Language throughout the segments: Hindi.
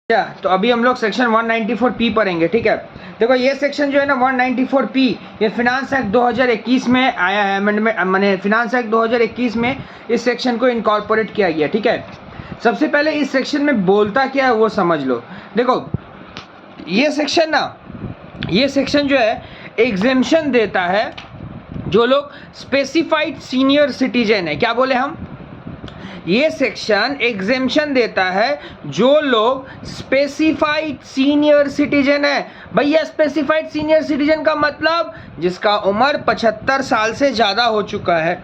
क्या तो अभी हम लोग सेक्शन 194 पढ़ेंगे। ठीक है, देखो ये सेक्शन जो है ना 194 ये फिनांस एक्ट 2021 में आया है, अमेंडमेंट मैंने फिनांस एक्ट 2021 में इस सेक्शन को इनकॉर्पोरेट किया गया। ठीक है, सबसे पहले इस सेक्शन में बोलता क्या है वो समझ लो। देखो ये सेक्शन जो है एग्जेम्पशन देता है जो लोग स्पेसिफाइड सीनियर सिटीजन है। क्या बोले हम? ये सेक्शन एग्जेम्पशन देता है जो लोग स्पेसिफाइड सीनियर सिटीजन है। भैया स्पेसिफाइड सीनियर सिटीजन का मतलब जिसका उम्र 75 साल से ज़्यादा हो चुका है।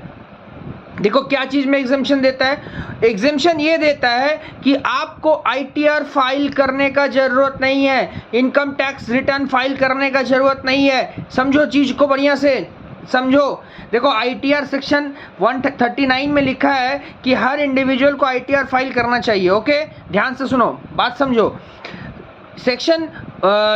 देखो क्या चीज़ में एग्जेम्पशन देता है? एग्जेम्पशन ये देता है कि आपको आईटीआर फाइल करने का ज़रूरत नहीं है, इनकम टैक्स रिटर्न फाइल करने का ज़रूरत नहीं है। समझो चीज़ को बढ़िया से समझो। देखो आईटीआर सेक्शन 139 में लिखा है कि हर इंडिविजुअल को आईटीआर फाइल करना चाहिए। ओके, ध्यान से सुनो, बात समझो। सेक्शन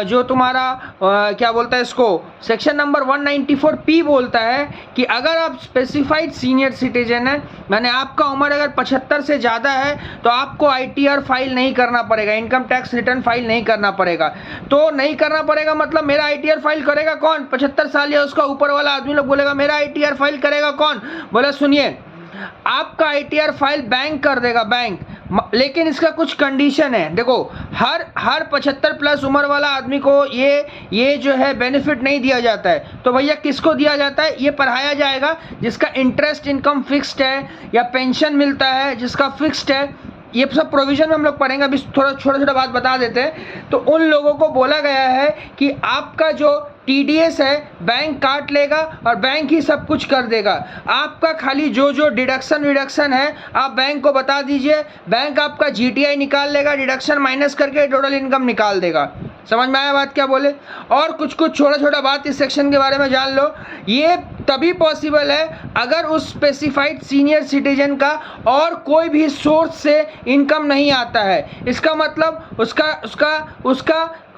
जो तुम्हारा क्या बोलता है इसको, सेक्शन नंबर 194 बोलता है कि अगर आप स्पेसिफाइड सीनियर सिटीजन है, माने आपका उम्र अगर 75 से ज़्यादा है तो आपको आईटीआर फाइल नहीं करना पड़ेगा, इनकम टैक्स रिटर्न फाइल नहीं करना पड़ेगा। तो नहीं करना पड़ेगा मतलब मेरा आईटीआर फाइल करेगा कौन? 75 साल या उसका ऊपर वाला आदमी लोग बोलेगा मेरा आईटीआर फाइल करेगा कौन? बोले सुनिए, आपका आईटीआर फाइल बैंक कर देगा, बैंक, लेकिन इसका कुछ कंडीशन है। देखो हर 75 प्लस उम्र वाला आदमी को ये जो है बेनिफिट नहीं दिया जाता है। तो भैया किसको दिया जाता है? ये पढ़ाया जाएगा जिसका इंटरेस्ट इनकम फिक्स्ड है या पेंशन मिलता है जिसका फिक्स्ड है। ये सब प्रोविजन में हम लोग पढ़ेंगे, अभी थोड़ा छोटा बात बता देते हैं। तो उन लोगों को बोला गया है कि आपका जो टीडीएस है बैंक काट लेगा और बैंक ही सब कुछ कर देगा। आपका खाली जो डिडक्शन है आप बैंक को बता दीजिए, बैंक आपका जीटीआई निकाल लेगा, डिडक्शन माइनस करके टोटल इनकम निकाल देगा। समझ में आया बात क्या बोले? और कुछ छोटा बात इस सेक्शन के बारे में जान लो। ये तभी पॉसिबल है अगर उस स्पेसिफाइड सीनियर सिटीजन का और कोई भी सोर्स से इनकम नहीं आता है। इसका मतलब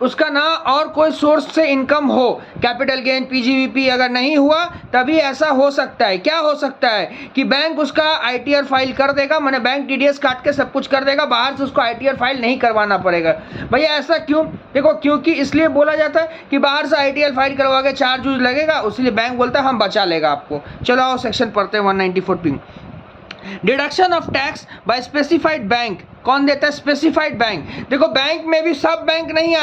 उसका ना और कोई सोर्स से इनकम हो, कैपिटल गेन, पीजीवीपी अगर नहीं हुआ तभी ऐसा हो सकता है। क्या हो सकता है कि बैंक उसका आईटीआर फाइल कर देगा, माने बैंक टीडीएस काट के सब कुछ कर देगा, बाहर से उसको आईटीआर फाइल नहीं करवाना पड़ेगा। भैया ऐसा क्यों? देखो क्योंकि इसलिए बोला जाता है कि बाहर से आईटीआर फाइल करवा के चार्ज लगेगा, इसलिए बैंक बोलता है हम बचा लेगा आपको। चलो आओ सेक्शन पढ़ते हैं 194। Deduction of tax bye specified bank. कौन देता है? Specified bank. देखो बैंक में भी सब बैंक नहीं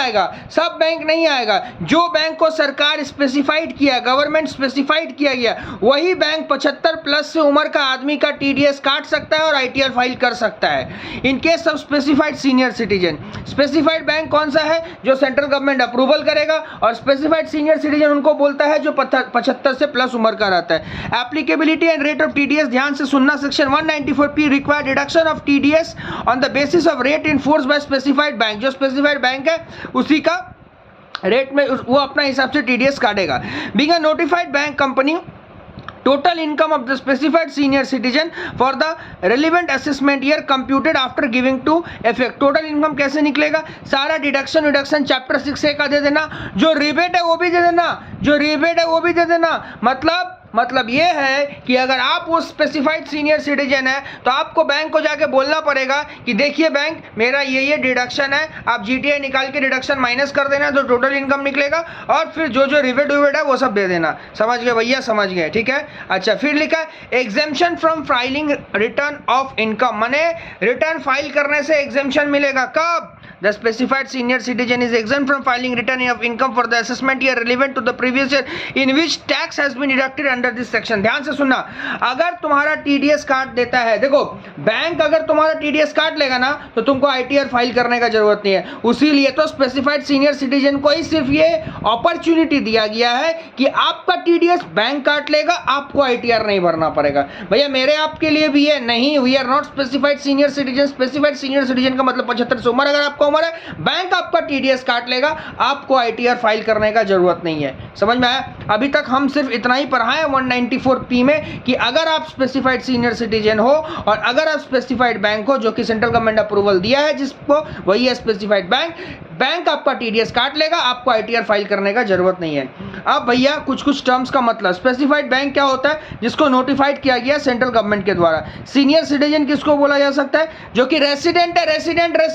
आएगा, जो बैंक को सरकार स्पेसिफाइड किया, गवर्नमेंट स्पेसिफाइड किया गया, वही बैंक 75 प्लस से उम्र का आदमी का टीडीएस काट सकता है और आईटीआर फाइल कर सकता है in case of specified senior citizen. Specified bank कौन सा है? जो सेंट्रल गवर्नमेंट अप्रूवल करेगा, और स्पेसिफाइड सीनियर सिटीजन उनको बोलता है जो 75 से प्लस उम्र का रहता है। Applicability and rate of TDS, ध्यान से सुनना, section 194 require deduction of TDS on basis of rate in force by specified bank. जो स्पेसिफाइड बैंक है उसी का रेट में वो अपना हिसाब से टीडीएस काटेगा। Being a notified bank company, total income of the specified senior citizen for the relevant assessment year computed after giving to effect। total income कैसे निकलेगा? सारा डिडक्शन चैप्टर 6A का दे देना, जो रिबेट है वो भी दे देना, मतलब ये है कि अगर आप वो स्पेसिफाइड सीनियर सिटीजन है तो आपको बैंक को जाके बोलना पड़ेगा कि देखिए बैंक, मेरा ये डिडक्शन है, आप जीटीआई निकाल के डिडक्शन माइनस कर देना तो टोटल इनकम निकलेगा, और फिर जो रिबेट है वो सब दे देना। समझ गए भैया? समझ गए, ठीक है। अच्छा, फिर लिखा है exemption from filing return of income, माने रिटर्न फाइल करने से एग्जेम्पशन मिलेगा। कब? The specified senior citizen is exempt from filing return of income for the assessment year relevant to the previous year in which tax has been deducted under this section। ध्यान से सुनना, अगर तुम्हारा टीडीएस काट देता है, देखो बैंक अगर तुम्हारा टीडीएस काट लेगा ना तो तुमको आईटीआर फाइल करने का जरूरत नहीं है। उसीलिए तो स्पेसिफाइड सीनियर सिटीजन को ही सिर्फ ये अपॉर्चुनिटी दिया गया है कि आपका टीडीएस बैंक काट लेगा, आपको आईटीआर नहीं भरना पड़ेगा। भैया मेरे आपके लिए भी है नहीं, we are not specified senior citizen. Specified senior citizen का मतलब 75 से उम्र अगर आपको उम्र है, बैंक आपका टीडीएस काट लेगा, आपको आईटीआर फाइल करने का जरूरत नहीं है। समझ में आया? अभी तक हम सिर्फ इतना ही पढ़ाए 194 में कि अगर आप स्पेसिफाइड सीनियर सिटीजन हो और अगर आप स्पेसिफाइड बैंक हो जो कि सेंट्रल गवर्नमेंट अप्रूवल दिया है जिसको, वही है स्पेसिफाइड बैंक, बैंक आपका टीडीएस काट लेगा, आपको आईटीआर फाइल करने का जरूरत नहीं है। अब भैया कुछ टर्म्स का मतलब, स्पेसिफाइड बैंक क्या होता है? जिसको नोटिफाइड किया गया सेंट्रल गवर्नमेंट के द्वारा। सीनियर सिटीजन किसको बोला जा सकता है? जो कि रेसिडेंट है, रेसिडेंट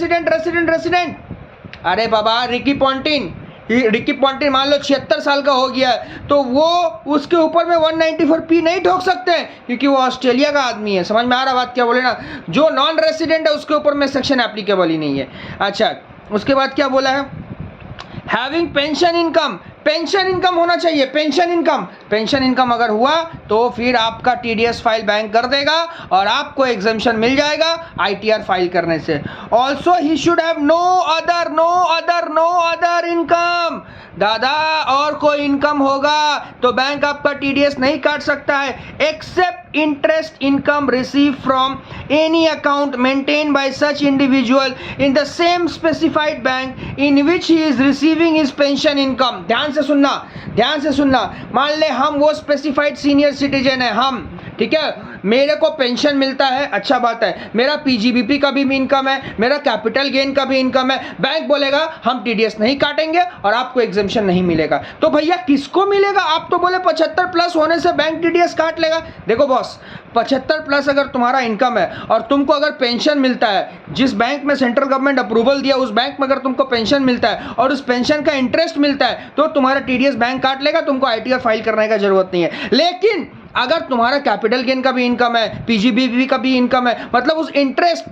अरे बाबा रिकी पॉन्टिन मान लो 76 साल का हो गया है, तो वो उसके ऊपर में 194P नहीं ठोक सकते हैं, क्योंकि वो ऑस्ट्रेलिया का आदमी है। समझ में आ रहा बात क्या बोले ना, जो नॉन रेसिडेंट है उसके ऊपर में सेक्शन एप्लीकेबल ही नहीं है। अच्छा, उसके बाद क्या बोला है, हैविंग पेंशन इनकम होना चाहिए। पेंशन इनकम अगर हुआ तो फिर आपका टीडीएस फाइल बैंक कर देगा और आपको एग्जम्पशन मिल जाएगा आईटीआर फाइल करने से। Also he should have no other income. दादा और कोई इनकम होगा तो बैंक आपका टीडीएस नहीं काट सकता है, except interest income receive from any account maintain by such individual in the same specified bank in which he is receiving his pension income. ध्यान से सुनना, मान ले हम वो स्पेसिफाइड सीनियर सिटीजन है, हम, ठीक है, मेरे को पेंशन मिलता है, अच्छा बात है, मेरा पीजीबीपी का भी इनकम है, मेरा कैपिटल गेन का भी इनकम है, बैंक बोलेगा हम टीडीएस नहीं काटेंगे और आपको एग्जम्पशन नहीं मिलेगा। तो भैया किसको मिलेगा? आप तो बोले 75 प्लस होने से बैंक टीडीएस काट लेगा। देखो बॉस, 75 प्लस अगर तुम्हारा इनकम है और तुमको अगर पेंशन मिलता है, जिस बैंक में सेंट्रल गवर्नमेंट अप्रूवल दिया उस बैंक में अगर तुमको पेंशन मिलता है और उस पेंशन का इंटरेस्ट मिलता है, तो तुम्हारा टीडीएस बैंक काट लेगा, तुमको आईटीआर फाइल करने का जरूरत नहीं है। लेकिन अगर तुम्हारा कैपिटल गेन का भी इनकम है, पीजीबीपी का भी इनकम है, मतलब उस इंटरेस्ट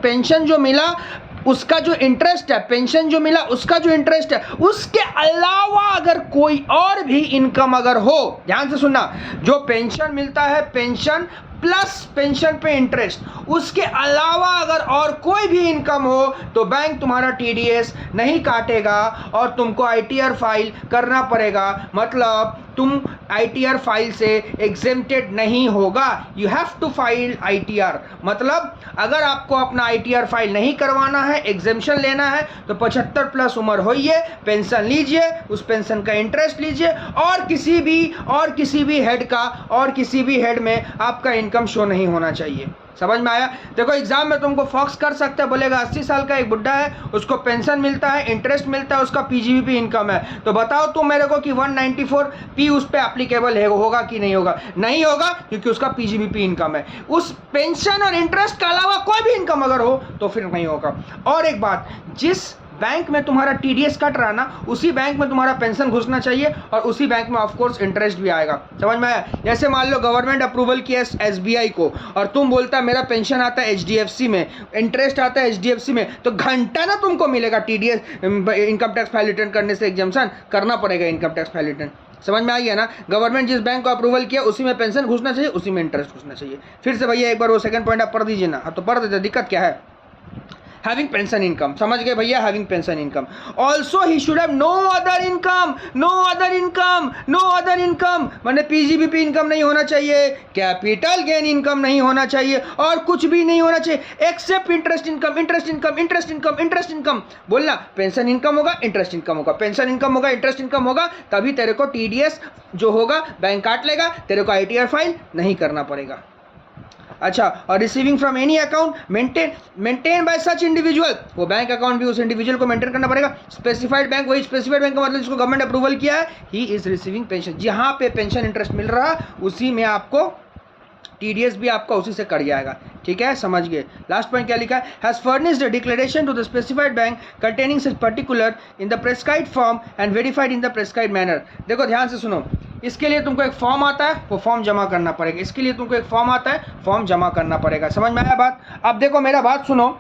पेंशन जो मिला उसका जो इंटरेस्ट है, पेंशन जो मिला उसका जो इंटरेस्ट है, उसके अलावा अगर कोई और भी इनकम अगर हो, ध्यान से सुनना, जो पेंशन मिलता है, पेंशन प्लस पेंशन पे इंटरेस्ट, उसके अलावा अगर और कोई भी इनकम हो तो बैंक तुम्हारा टीडीएस नहीं काटेगा और तुमको आईटीआर फाइल करना पड़ेगा। मतलब तुम आईटीआर फाइल से एग्जेम्प्टेड नहीं होगा, you have to file ITR. मतलब अगर आपको अपना आईटीआर फाइल नहीं करवाना है, एग्जेम्पशन लेना है, तो 75 प्लस उम्र होइए, पेंशन लीजिए, उस पेंशन का इंटरेस्ट लीजिए और किसी भी हेड में आपका इनकम शो नहीं होना चाहिए। समझ में आया? देखो एग्जाम में तुमको फॉक्स कर सकते हैं, बोलेगा 80 साल का एक बुड्ढा है, उसको पेंशन मिलता है, इंटरेस्ट मिलता है, उसका पीजीबीपी इनकम है, तो बताओ तुम मेरे को कि 194P उस पर एप्लीकेबल है, होगा कि नहीं होगा? नहीं होगा, क्योंकि उसका पीजीबीपी इनकम है। उस पेंशन और इंटरेस्ट के अलावा कोई भी इनकम अगर हो तो फिर नहीं होगा। और एक बात, जिस बैंक में तुम्हारा टीडीएस कट रहा ना, उसी बैंक में तुम्हारा पेंशन घुसना चाहिए और उसी बैंक में ऑफ कोर्स इंटरेस्ट भी आएगा। समझ में आया? जैसे मान लो गवर्नमेंट अप्रूवल किया एसबीआई को और तुम बोलता मेरा पेंशन आता है एचडीएफसी में, इंटरेस्ट आता है एचडीएफसी में, तो घंटा ना तुमको मिलेगा TDS income tax file return करने से एग्जम्पशन करना पड़ेगा इनकम टैक्स फाइल रिटर्न। समझ में आ गया ना? गवर्नमेंट जिस बैंक को अप्रूवल किया उसी में पेंशन घुसना चाहिए, उसी में इंटरेस्ट घुसना चाहिए। फिर से भैया एक बार वो सेकंड पॉइंट आप पढ़ दीजिए ना। अब तो पढ़ देते, दिक्कत क्या है? हैविंग पेंशन इनकम, समझ गए भैया? Having pension income. Also he should have no other income, माने पीजीबीपी इनकम नहीं होना चाहिए, कैपिटल गेन इनकम नहीं होना चाहिए और कुछ भी नहीं होना चाहिए एक्सेप्ट इंटरेस्ट इनकम। बोलना पेंशन इनकम होगा, इंटरेस्ट इनकम होगा, पेंशन इनकम होगा, इंटरेस्ट इनकम होगा, तभी तेरे को टीडीएस जो होगा बैंक काट लेगा, तेरे को आईटीआर फाइल नहीं करना पड़ेगा। अच्छा, और receiving from any account maintain by such individual, वो बैंक अकाउंट भी उस इंडिविजुअल को मेंटेन करना पड़ेगा। स्पेसिफाइड बैंक, वही स्पेसिफाइड बैंक का मतलब जिसको गवर्नमेंट अप्रूवल किया है, ही इज रिसीविंग पेंशन, जहां पे पेंशन इंटरेस्ट मिल रहा उसी में आपको टीडीएस भी आपका उसी से कट जाएगा। ठीक है, समझ गए? लास्ट पॉइंट क्या लिखा है? Has furnished a declaration to the specified bank containing such particular in the prescribed form and verified in the prescribed manner. देखो ध्यान से सुनो, इसके लिए तुमको एक फॉर्म आता है, वो फॉर्म जमा करना पड़ेगा। इसके लिए तुमको एक फॉर्म आता है, फॉर्म जमा करना पड़ेगा। समझ में आया बात? अब देखो मेरा बात सुनो,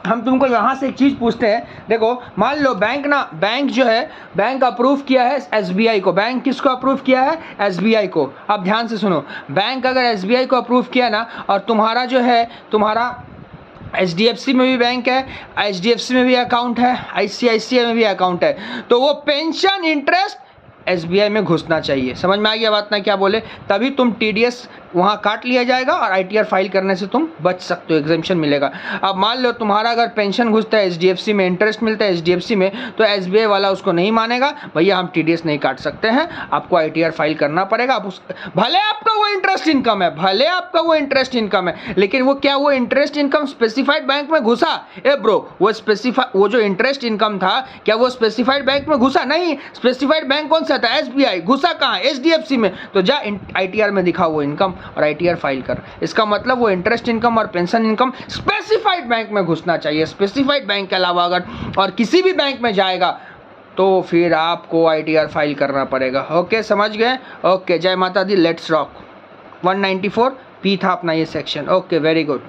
हम तुमको यहाँ से एक चीज़ पूछते हैं। देखो मान लो बैंक जो है, बैंक अप्रूव किया है एसबीआई को। बैंक किसको अप्रूव किया है? एसबीआई को। अब ध्यान से सुनो, बैंक अगर एसबीआई को अप्रूव किया ना, और तुम्हारा जो है, तुम्हारा एचडीएफसी में भी बैंक है, एचडीएफसी में भी अकाउंट है, आईसीआईसीआई में भी अकाउंट है, तो वो पेंशन इंटरेस्ट एसबीआई में घुसना चाहिए। समझ में आ गया बात ना क्या बोले? तभी तुम टीडीएस वहाँ काट लिया जाएगा और आईटीआर फाइल करने से तुम बच सकते हो, एग्जेम्पशन मिलेगा। अब मान लो तुम्हारा अगर पेंशन घुसता है एचडीएफसी में, इंटरेस्ट मिलता है एचडीएफसी में, तो एसबीआई वाला उसको नहीं मानेगा, भैया हम टीडीएस नहीं काट सकते हैं, आपको आईटीआर फाइल करना पड़ेगा। भले आपका वो इंटरेस्ट इनकम है, लेकिन वो क्या, वो इंटरेस्ट इनकम स्पेसिफाइड बैंक में घुसा? ए ब्रो, वो जो इंटरेस्ट इनकम था क्या वो स्पेसिफाइड बैंक में घुसा? नहीं। स्पेसिफाइड बैंक कौन सा था SBI, घुसा कहाँ, HDFC में, तो जा ITR में दिखा वो इनकम और ITR फाइल कर। इसका मतलब वो इंटरेस्ट इनकम और पेंशन इनकम स्पेसिफाइड बैंक में घुसना चाहिए। स्पेसिफाइड बैंक के अलावा अगर और किसी भी बैंक में जाएगा तो फिर आपको ITR फाइल करना पड़ेगा। ओके, समझ गए? ओके, जय माता दी, लेट्स रॉक। 194 P था अपना ये सेक्शन। Okay, very good.